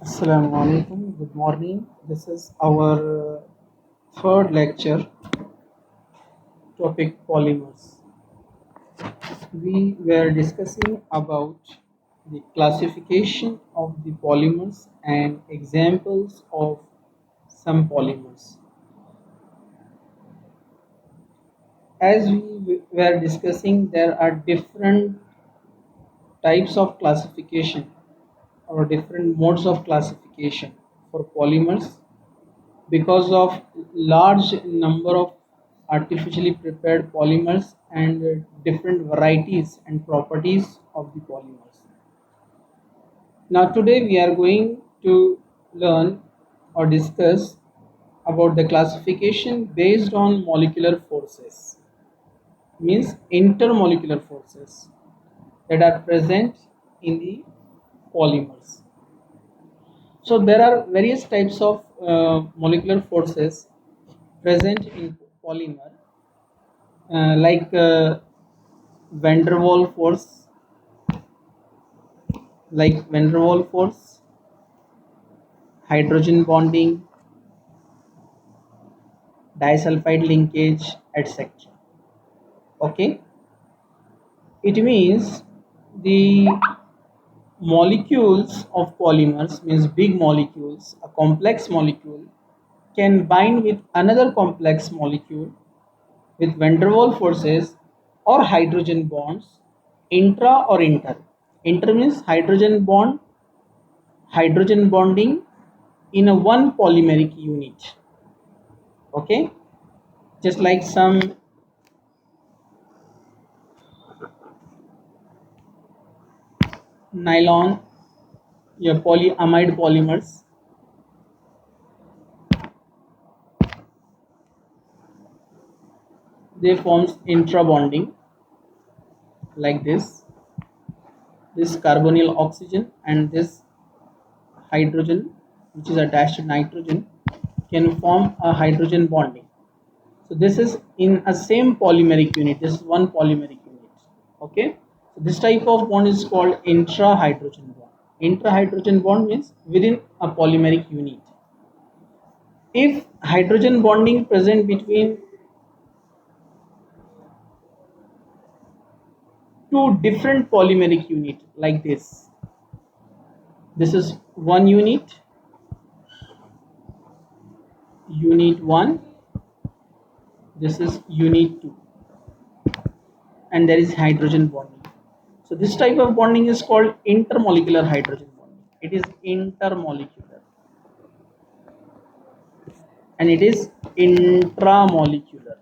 Assalamu alaikum. Good morning. This is our third lecture, topic polymers. We were discussing about the classification of the polymers and examples of some polymers. As we were discussing, there are different types of classification or different modes of classification for polymers because of large number of artificially prepared polymers and different varieties and properties of the polymers. Now today we are going to learn or discuss about the classification based on molecular forces, means intermolecular forces that are present in the polymers. So there are various types of molecular forces present in polymer, like van der Waals force, hydrogen bonding, disulfide linkage, etc. Okay, it means the molecules of polymers, means big molecules, a complex molecule can bind with another complex molecule with van der Waals forces or hydrogen bonds, intra or inter. Inter means hydrogen bonding in a one polymeric unit. Okay, just like some nylon, your polyamide polymers, they forms intra bonding like this carbonyl oxygen and this hydrogen which is attached to nitrogen can form a hydrogen bonding. So this is in a same polymeric unit, this is one polymeric unit. Okay, so this type of bond is called intra hydrogen bond. Intra hydrogen bond means within a polymeric unit. If hydrogen bonding present between two different polymeric unit like this is one unit 1, this is unit 2, and there is hydrogen bonding. So this type of bonding is called intermolecular hydrogen bonding. It is intermolecular and it is intramolecular.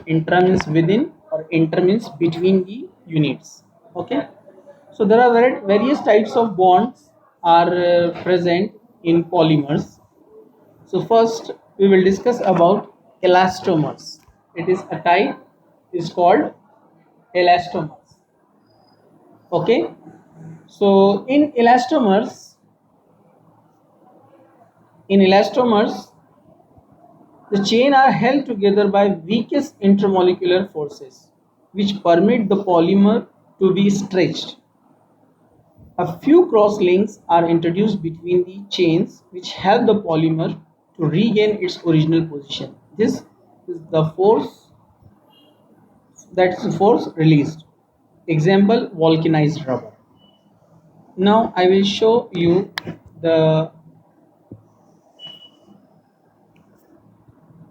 Intra means within or inter means between the units. Okay, so there are various types of bonds are present in polymers. So first we will discuss about elastomers. It is a type is called elastomers. Okay, so in elastomers the chain are held together by weakest intermolecular forces which permit the polymer to be stretched. A few cross links are introduced between the chains which help the polymer to regain its original position. This is the force, that's the force released. Example, vulcanized rubber. Now I will show you the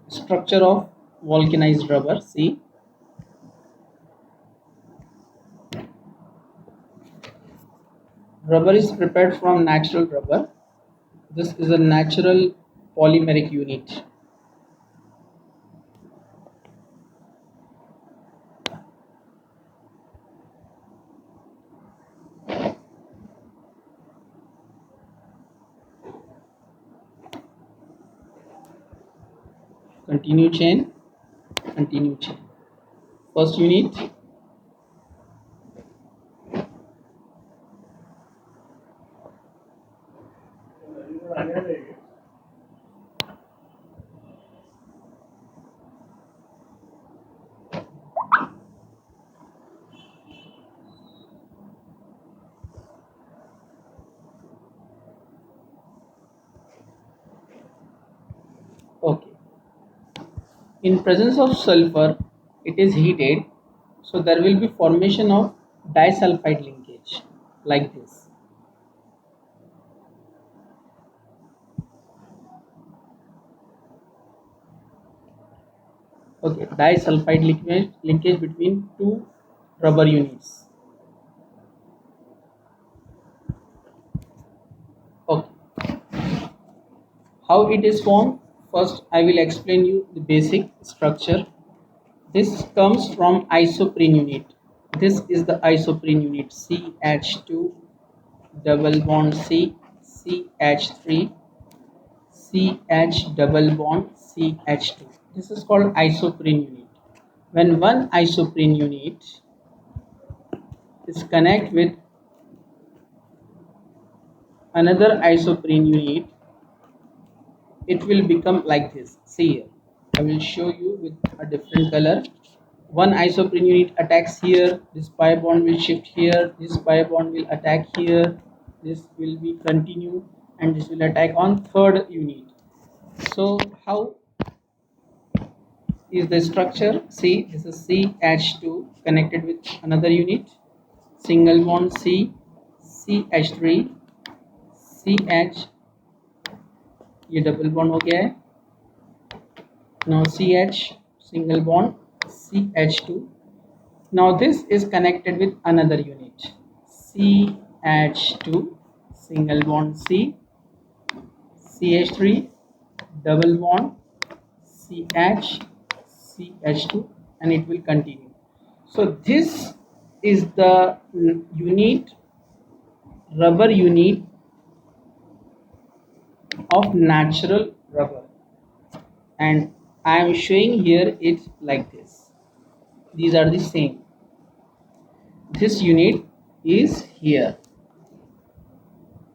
structure of vulcanized rubber. See, rubber is prepared from natural rubber. This is a natural polymeric unit. Continue chain, continue chain. First unit, In presence of sulfur, it is heated, so there will be formation of disulfide linkage like this. Okay, disulfide linkage between two rubber units. Okay, how it is formed? First, I will explain you the basic structure. This comes from isoprene unit. This is the isoprene unit, CH2 double bond C, CH3, CH double bond CH2. This is called isoprene unit. When one isoprene unit is connect with another isoprene unit, it will become like this. See here, I will show you with a different color. One isoprene unit attacks here, this pi bond will shift here, this pi bond will attack here, this will be continue, and this will attack on third unit. So how is the structure? See, this is CH2 connected with another unit, single bond C, CH3, CH, ये double bond हो गया है. Now CH single bond CH2. Now this is connected with another unit, CH2 single bond C, CH3 double bond CH, CH2, and it will continue. So this is the unit, rubber unit of natural rubber, and I am showing here it like this. These are the same. This unit is here.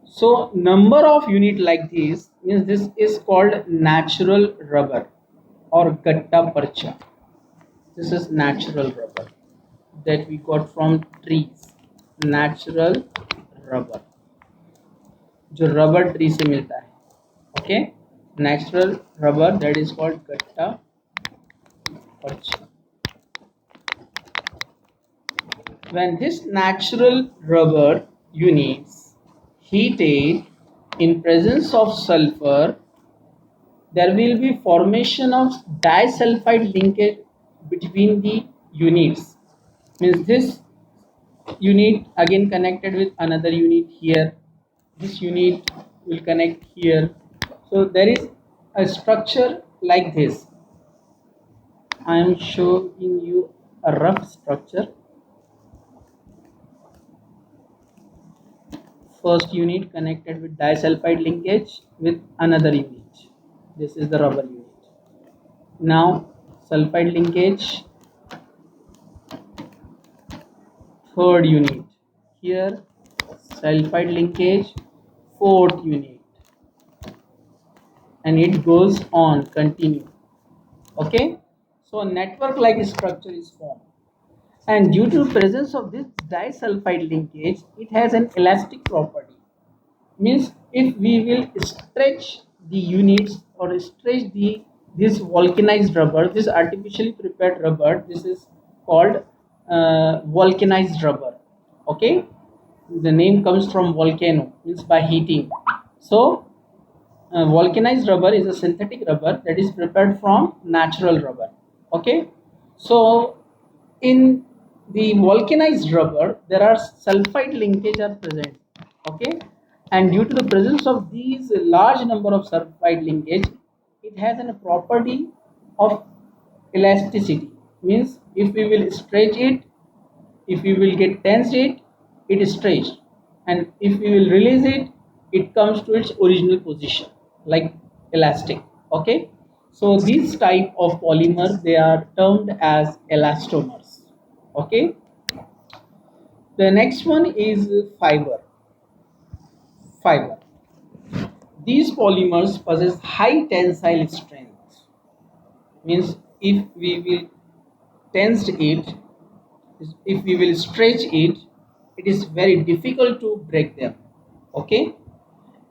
So number of unit like this means this is called natural rubber or gatta parcha. This is natural rubber that we got from trees. Natural rubber जो rubber tree से मिलता है. Okay, natural rubber, that is called gatta parcha. When this natural rubber units heated in presence of sulfur, there will be formation of disulfide linkage between the units. Means this unit again connected with another unit here. This unit will connect here. So there is a structure like this. I am showing you a rough structure. First unit connected with disulfide linkage with another unit. This is the rubber unit. Now sulfide linkage, third unit. Here sulfide linkage, fourth unit, and it goes on, continue. Okay, so a network like structure is formed, and due to presence of this disulfide linkage, it has an elastic property. Means if we will stretch the units or stretch this vulcanized rubber, this artificially prepared rubber, this is called vulcanized rubber. Okay, the name comes from volcano, means by heating. So vulcanized rubber is a synthetic rubber that is prepared from natural rubber. Okay, so in the vulcanized rubber there are sulfide linkage are present. Okay, and due to the presence of these large number of sulfide linkage, it has a property of elasticity. Means if we will stretch it, if we will get tensed it, it is stretched, and if we will release it, it comes to its original position like elastic. Okay, so these type of polymer, they are termed as elastomers. Okay, the next one is fiber. These polymers possess high tensile strength. Means if we will tense it, if we will stretch it, it is very difficult to break them. Okay,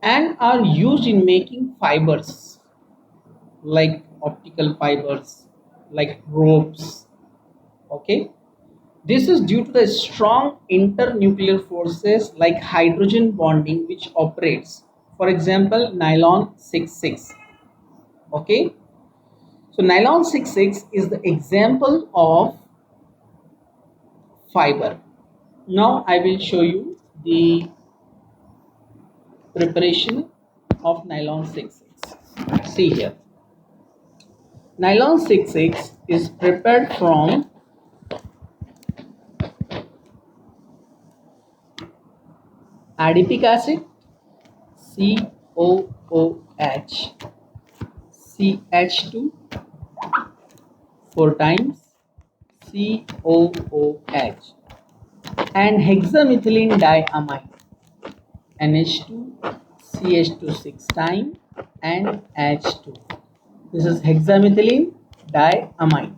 and are used in making fibers like optical fibers, like ropes. Okay, this is due to the strong internuclear forces like hydrogen bonding which operates. For example, nylon 66. Okay, so nylon 66 is the example of fiber. Now I will show you the preparation of nylon 66. See here. Nylon 66 is prepared from adipic acid, COOH, CH2, 4 times COOH, and hexamethylene diamine, NH2, CH2 6 times, and H2. This is hexamethylene diamine.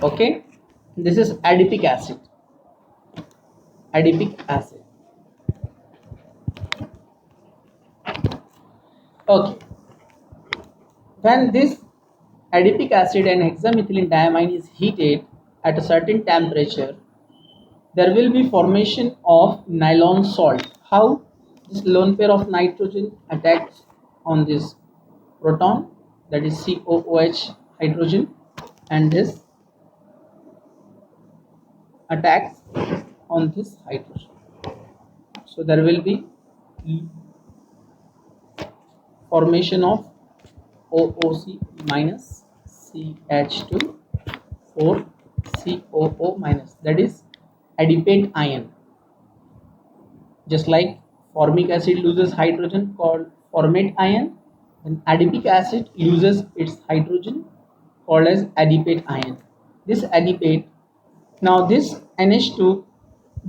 Okay, this is adipic acid. Adipic acid. Okay, when this adipic acid and hexamethylene diamine is heated at a certain temperature, there will be formation of nylon salt. How? This lone pair of nitrogen attacks on this proton, that is COOH hydrogen, and this attacks on this hydrogen. So there will be formation of OOC minus CH2 4 COO minus, that is adipate ion. Just like formic acid loses hydrogen called formate ion, then adipic acid loses its hydrogen called as adipate ion. This adipate, now this NH2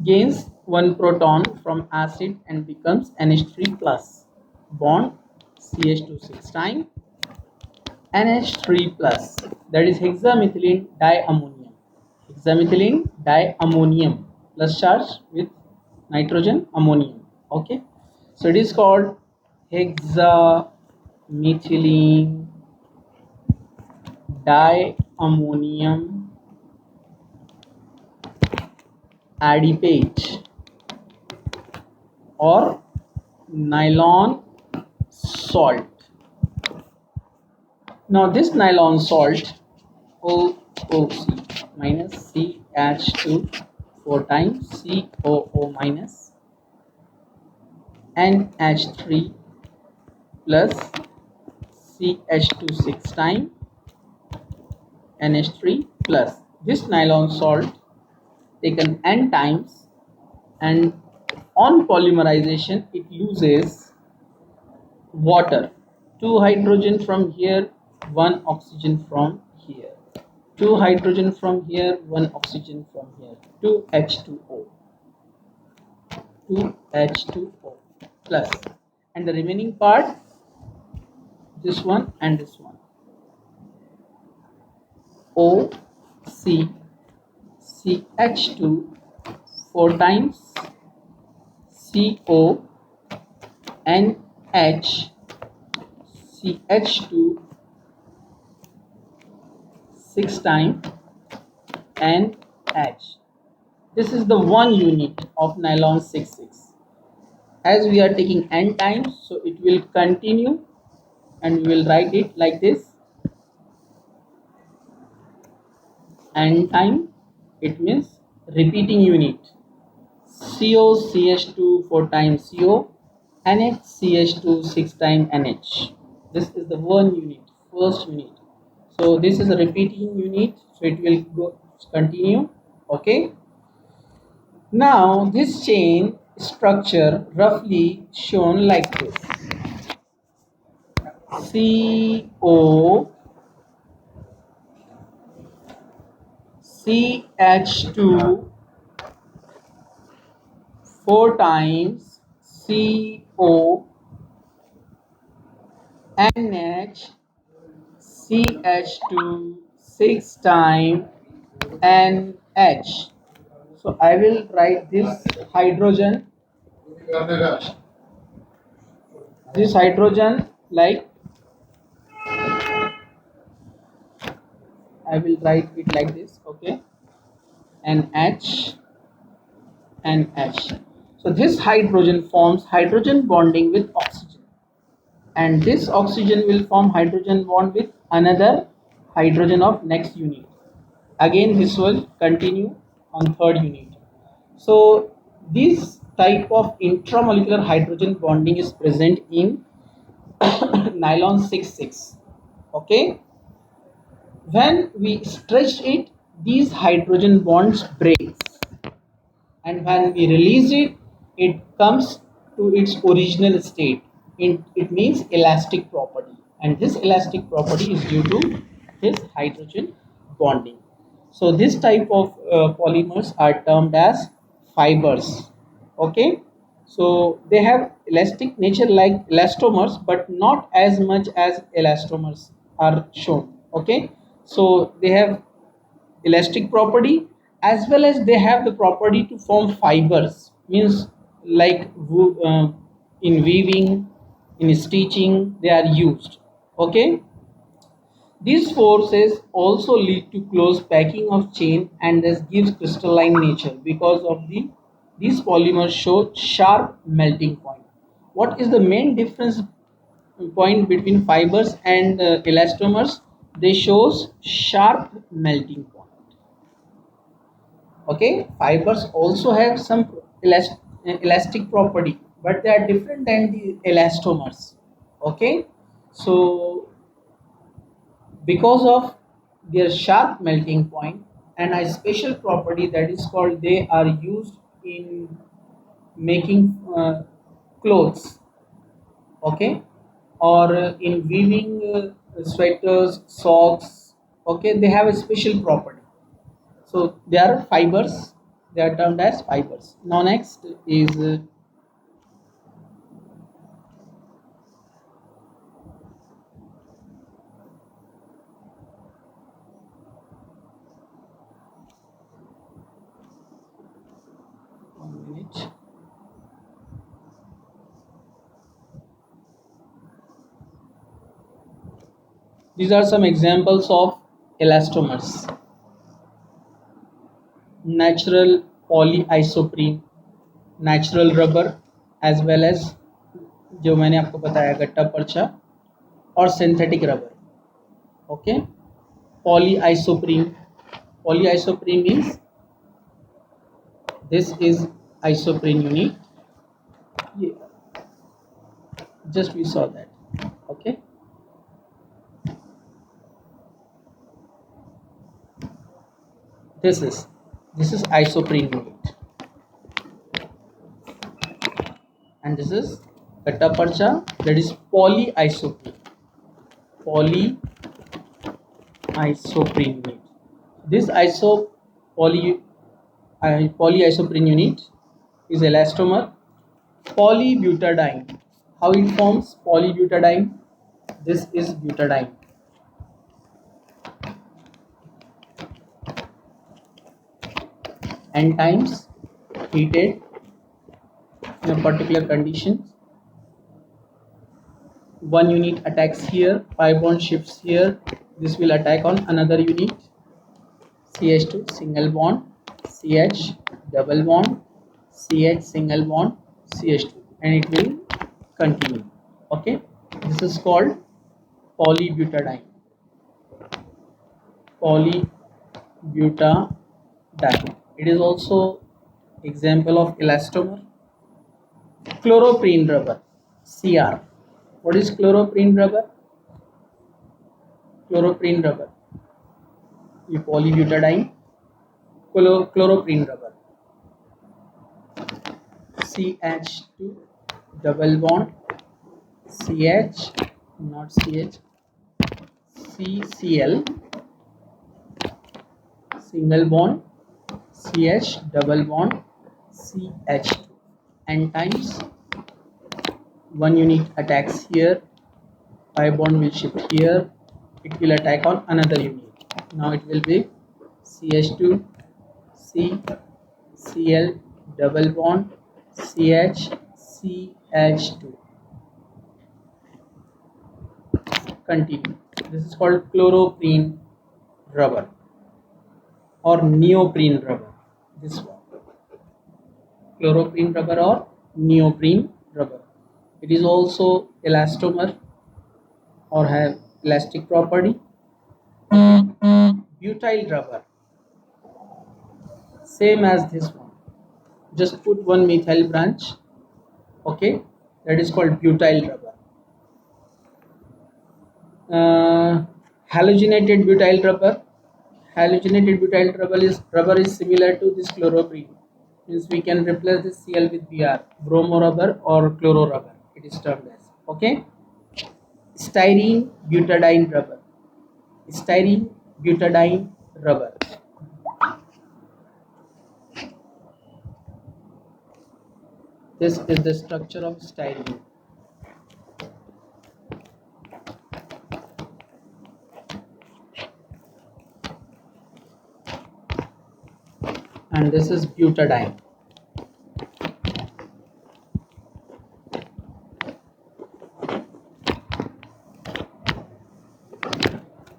gains one proton from acid and becomes NH3 plus, bond CH2 6 times, NH3 plus, that is hexamethylene diammonium. Hexamethylene diammonium plus charge with nitrogen ammonium. Okay, so it is called hexamethylene diammonium adipate or nylon salt. Now this nylon salt OOC minus CH2 4 times COO minus NH3 plus CH2 6 times NH3 plus. This nylon salt taken n times, and on polymerization it loses water, 2 hydrogen from here, 1 oxygen from here, 2 hydrogen from here, 1 oxygen from here, 2 H2O, 2 H2O plus, and the remaining part, this one and this one, O C CH2 4 times CO NH CH2 6 times NH. This is the one unit of nylon 66. As we are taking n times, so it will continue, and we will write it like this: n time, it means repeating unit. COCH2 4 times CO, NHCH2 6 times NH. This is the one unit, first unit. So this is a repeating unit, so it will go continue. Okay. Now this chain structure roughly shown like this: CO CH2 4 times CO NH CH2 6 times NH. So I will write this hydrogen like I will write it like this. Okay, NH and H. So this hydrogen forms hydrogen bonding with oxygen, and this oxygen will form hydrogen bond with another hydrogen of next unit. Again, this will continue on third unit. So this type of intramolecular hydrogen bonding is present in nylon 6,6. Okay, when we stretch it, these hydrogen bonds breaks, and when we release it, it comes to its original state. It means elastic property, and this elastic property is due to this hydrogen bonding. So this type of polymers are termed as fibers. Okay, so they have elastic nature like elastomers, but not as much as elastomers are shown. Okay, so they have elastic property, as well as they have the property to form fibers, means like in weaving, in stitching they are used. Okay, these forces also lead to close packing of chain and thus gives crystalline nature because of these polymers show sharp melting point. What is the main difference point between fibers and elastomers? They shows sharp melting point. Okay, fibers also have some elastic property, but they are different than the elastomers. Okay, so because of their sharp melting point and a special property that is called, they are used in making clothes. Okay, or in weaving sweaters, socks. Okay, they have a special property. So they are fibers. They are termed as fibers. Now next is 1 minute. These are some examples of elastomers. Natural polyisoprene, natural rubber, as well as जो मैंने आपको बताया गट्टा पर्चा, और synthetic rubber. Okay, polyisoprene. Polyisoprene means this is isoprene unit. Yeah, just we saw that. Okay, this is isoprene unit, and this is gutta parcha, that is polyisoprene. Polyisoprene unit. This polyisoprene unit is elastomer. Polybutadiene. How it forms polybutadiene? This is butadiene. N times heated in a particular conditions. One unit attacks here, pi bond shifts here. This will attack on another unit. CH2 single bond, CH double bond, CH single bond, CH2, and it will continue. Okay, this is called polybutadiene. Polybutadiene. It is also example of elastomer. Chloroprene rubber, CR. What is chloroprene rubber? Chloroprene rubber, ये polybutadiene. Chloroprene rubber, CH2 double bond, CH, not CH, CCl single bond, CH double bond, CH2. N times one unit attacks here, pi bond will shift here, it will attack on another unit. Now it will be CH2 C Cl double bond, CH CH2. Continue. This is called chloroprene rubber or neoprene rubber. This one, chloroprene rubber or neoprene rubber. It is also elastomer or have elastic property. Butyl rubber, same as this one. Just put one methyl branch. Okay, that is called butyl rubber. Halogenated butyl rubber. Halogenated butyl rubber is similar to this chloroprene. Means we can replace this Cl with Br, bromo rubber or chloro rubber. It is termed as. Okay. Styrene butadiene rubber. Styrene butadiene rubber. This is the structure of styrene. And this is butadiene.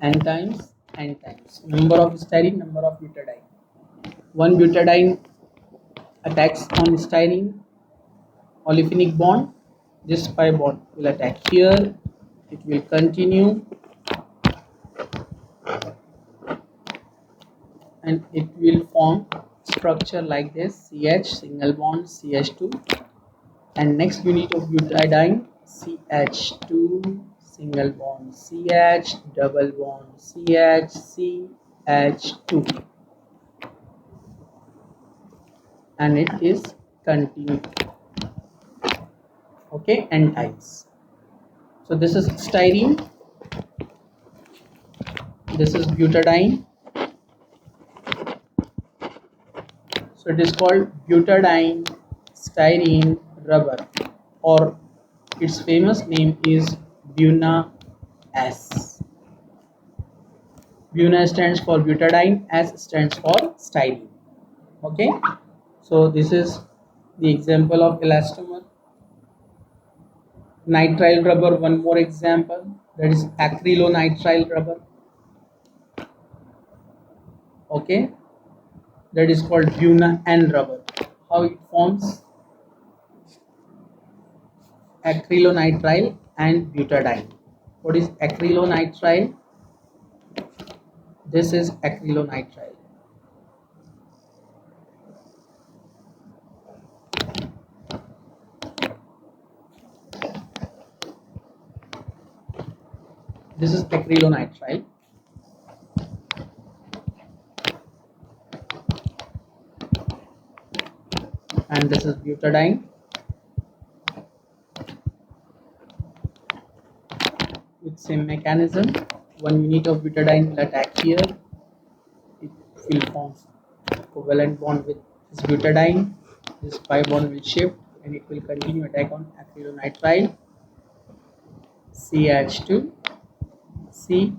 N times, N times. Number of styrene, number of butadiene. One butadiene attacks on styrene olefinic bond. This pi bond will attack here. It will continue and it will form structure like this: CH single bond CH2, and next unit of butadiene CH2 single bond CH double bond CH CH2, and it is continued. Okay, N times. So this is styrene, this is butadiene. So it is called butadiene styrene rubber, or its famous name is BUNA-S. BUNA stands for butadiene, S stands for styrene. Okay, so this is the example of elastomer. Nitrile rubber, one more example, that is acrylonitrile rubber. Okay, that is called BUNA-N rubber. How it forms? Acrylonitrile and butadiene. What is acrylonitrile? This is acrylonitrile. This is acrylonitrile. And this is butadiene. With same mechanism, one unit of butadiene will attack here. It will form covalent bond with this butadiene. This pi bond will shift and it will continue attack on acrylonitrile. CH2 C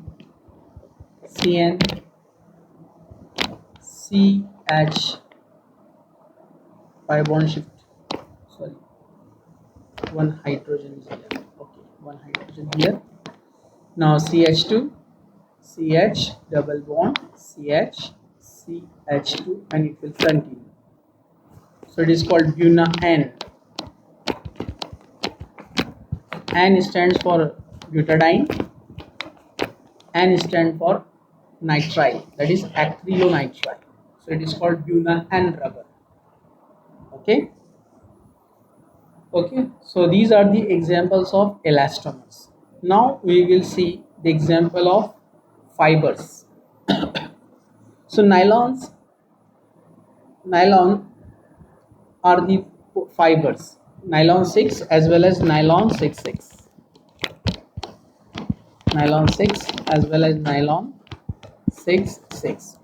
CN CH, pi bond shift. Sorry, one hydrogen is here. Okay, one hydrogen here. Now CH2 CH double bond CH CH2, and it will continue. So it is called BUNA-N. N stands for butadiene. N stands for nitrile, that is acrylonitrile. So it is called BUNA-N rubber. Okay. Okay. So these are the examples of elastomers. Now we will see the example of fibers. So nylon are the fibers, nylon 6 as well as nylon 66. Nylon 6 as well as nylon 66.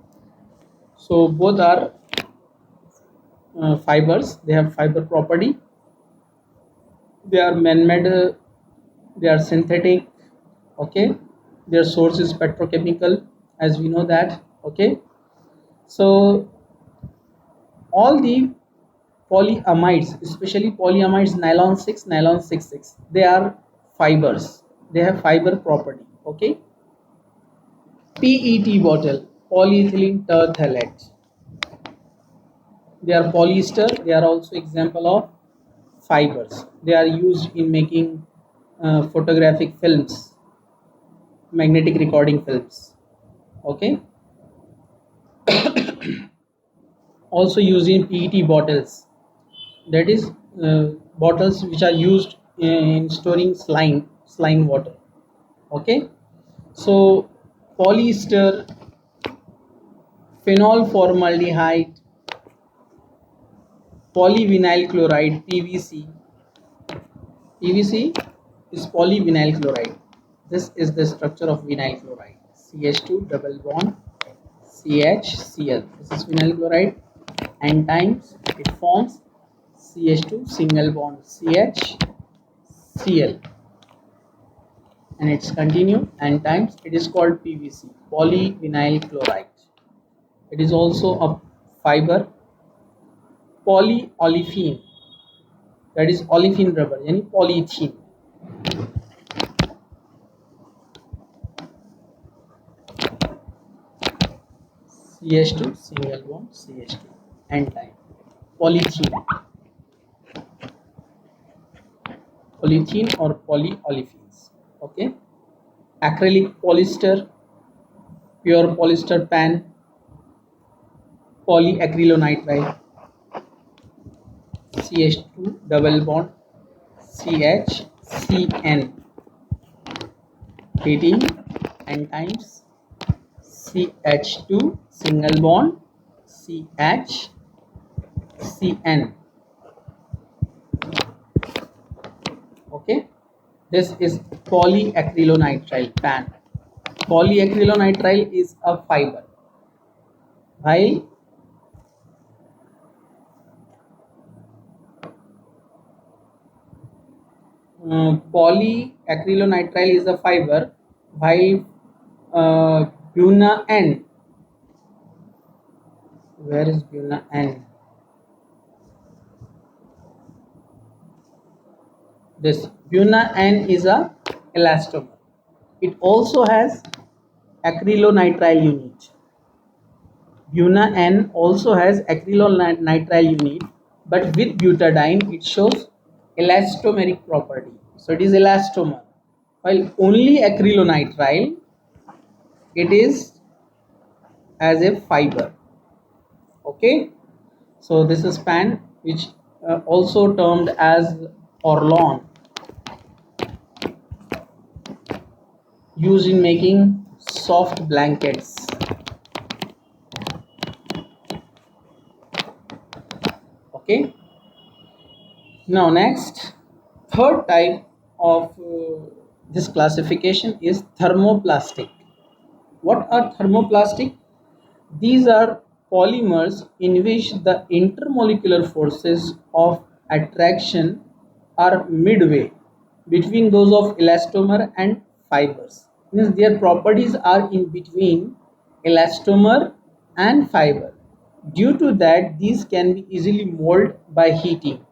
So both are fibers. They have fiber property. They are man-made. They are synthetic. Okay. Their source is petrochemical, as we know that. Okay. So all the polyamides, especially polyamides nylon 6, nylon 66, they are fibers. They have fiber property. Okay. PET bottle, polyethylene terephthalate. They are polyester. They are also example of fibers. They are used in making photographic films, magnetic recording films. Okay. Also used in PET bottles. That is bottles which are used in storing slime water. Okay. So polyester, phenol formaldehyde, polyvinyl chloride, PVC. PVC is polyvinyl chloride. This is the structure of vinyl chloride. CH2 double bond CHCl. This is vinyl chloride. N times it forms CH2 single bond CHCl, and it's continue N times. It is called PVC, polyvinyl chloride. It is also a fiber. Polyolefin, that is olefin rubber, yani polyethylene. CH2 single bond CH2 N time. Polyethylene, polyethylene or polyolefins. Okay. Acrylic polyester, pure polyester pan, polyacrylonitrile, CH2 double bond CHCN, heating N times CH2 single bond CHCN. Okay, this is polyacrylonitrile pan. Polyacrylonitrile is a fiber, while polyacrylonitrile is a fiber, while Buna N, where is Buna N? This Buna N is a elastomer. It also has acrylonitrile unit. Buna N also has acrylonitrile unit, but with butadiene it shows elastomeric property. So it is elastomer, while only acrylonitrile it is as a fiber. Okay, so this is pan, which also termed as Orlon, used in making soft blankets. Okay, now next, third type of this classification is thermoplastic. What are thermoplastic? These are polymers in which the intermolecular forces of attraction are midway between those of elastomer and fibers. Means their properties are in between elastomer and fiber. Due to that, these can be easily molded by heating.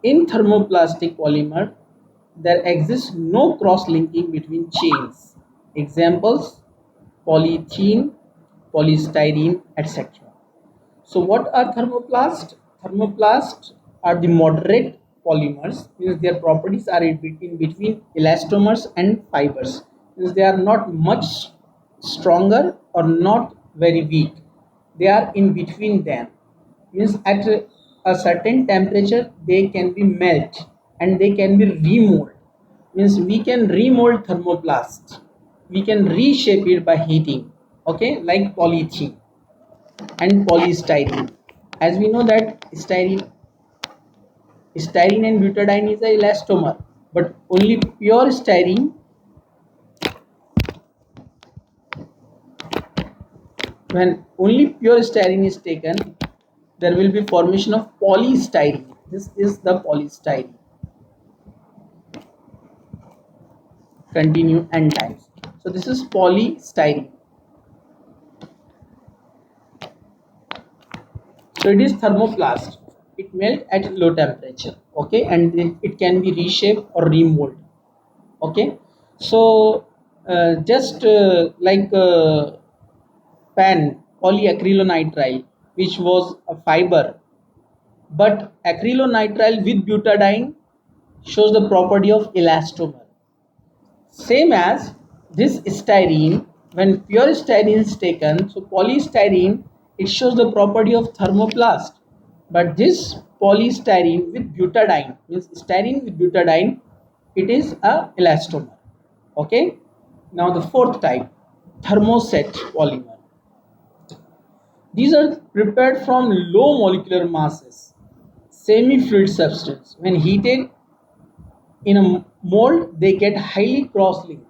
In thermoplastic polymer, there exists no cross-linking between chains. Examples: polyethylene, polystyrene, etc. So what are thermoplasts? Thermoplasts are the moderate polymers, means their properties are in between elastomers and fibers. Means they are not much stronger or not very weak. They are in between them. Means at a certain temperature they can be melt and they can be remold. Means we can remold thermoplast, we can reshape it by heating. Okay, like polyethylene and polystyrene. As we know that styrene and butadiene is a elastomer, but only pure styrene, when only pure styrene is taken, there will be formation of polystyrene. This is the polystyrene. Continue N times. So this is polystyrene. So it is thermoplast. It melts at low temperature. Okay, and it can be reshaped or remolded. Okay, so just like pan polyacrylonitrile, which was a fiber, but acrylonitrile with butadiene shows the property of elastomer. Same as this styrene, when pure styrene is taken, so polystyrene, it shows the property of thermoplast. But this polystyrene with butadiene, means styrene with butadiene, it is a elastomer. Okay. Now the fourth type, thermoset polymer. These are prepared from low molecular masses, semi-fluid substance. When heated in a mold, they get highly cross-linked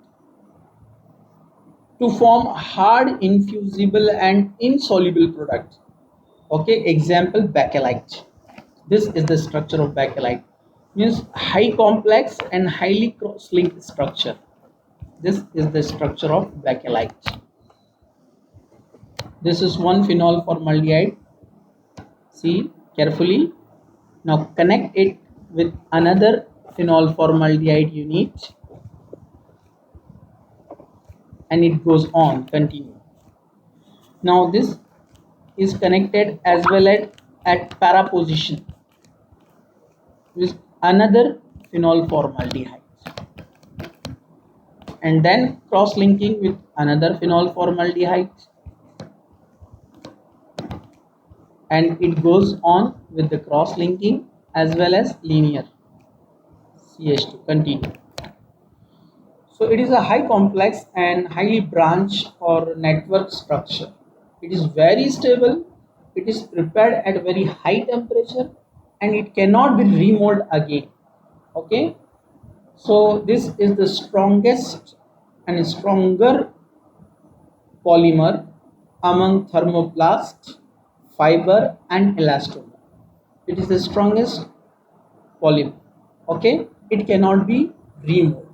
to form hard, infusible and insoluble products. Okay, example bakelite. This is the structure of bakelite. Means high complex and highly cross-linked structure. This is the structure of bakelite. This is one phenol formaldehyde. See carefully. Now connect it with another phenol formaldehyde unit and it goes on, continue. Now this is connected as well at para position with another phenol formaldehyde and then cross linking with another phenol formaldehyde and it goes on with the cross linking as well as linear CH2, continue. So it is a high complex and highly branched or network structure. It is very stable, it is prepared at very high temperature and it cannot be remolded again. Okay, so this is the strongest and stronger polymer among thermoplast, fiber and elastomer. It is the strongest polymer. Okay, it cannot be remolded.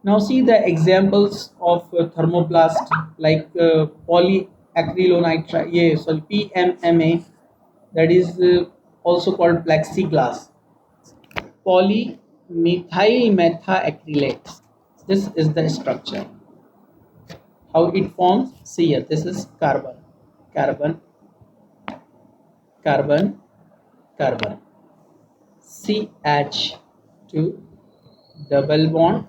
Now see the examples of thermoplast like polyacrylonitrile, PMMA, that is also called plexiglass. Polymethyl-methaacrylate. This is the structure. How it forms? See here. This is carbon, carbon, carbon, carbon. CH2 double bond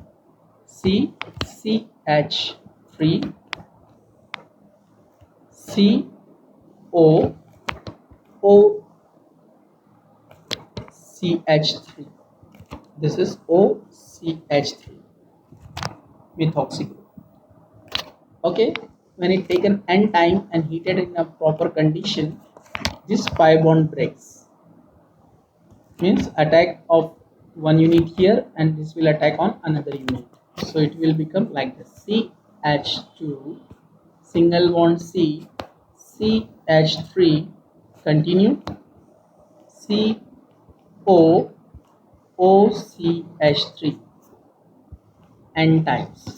CH3 CO OCH3. This is OCH3 methoxy group. Okay, when it taken n time and heated in a proper condition, this pi bond breaks. Means attack of one unit here and this will attack on another unit. So it will become like this: CH2 single bond C, CH3, continue, CO OCH3 n times.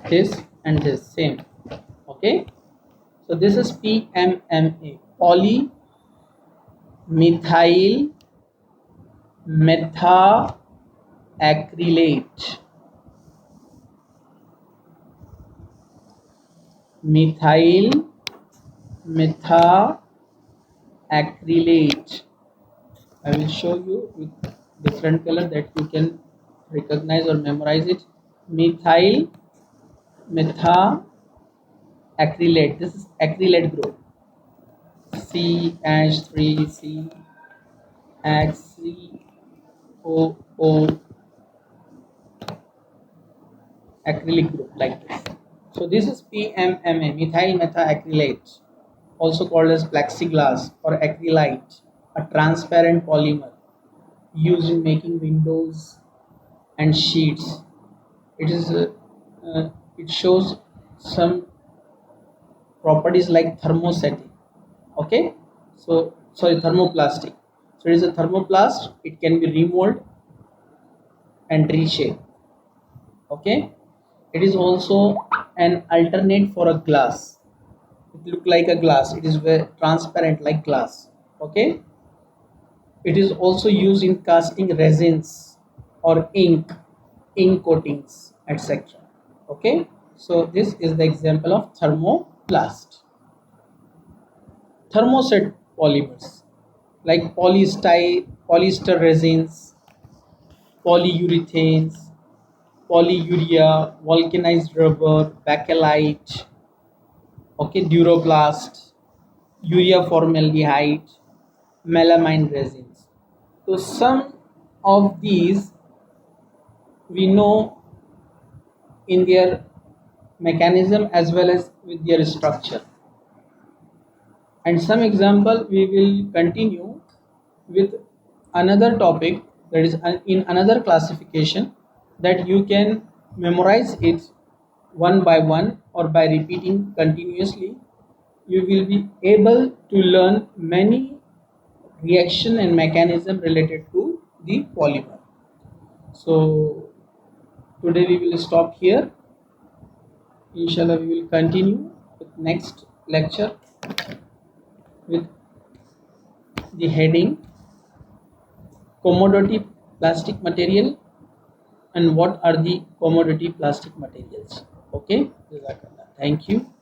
This and this same. Okay, so this is PMMA, polymethyl methacrylate. Methyl methacrylate. I will show you with different color that you can recognize or memorize it. Methyl methacrylate. This is acrylate group. CH3 CHCOO acrylic group like this. So this is PMMA, methyl methacrylate, also called as plexiglass or acrylite, a transparent polymer used in making windows and sheets. It shows some properties like thermosetting. Okay, so sorry, thermoplastic. So it is a thermoplast. It can be remolded and reshaped. Okay, it is also an alternate for a glass. It look like a glass. It is very transparent like glass. Okay, it is also used in casting resins or ink coatings etc. Okay, so this is the example of thermoplast. Thermoset polymers like polyester resins, polyurethanes, polyurea, vulcanized rubber, bakelite, okay, duroplast, urea formaldehyde, melamine resins. So some of these we know in their mechanism as well as with their structure, and some example we will continue with another topic, that is in another classification, that you can memorize it one by one or by repeating continuously. You will be able to learn many reaction and mechanism related to the polymer. So today we will stop here. Inshallah we will continue with next lecture with the heading commodity plastic material and what are the commodity plastic materials. Okay, Jazakallah. Thank you.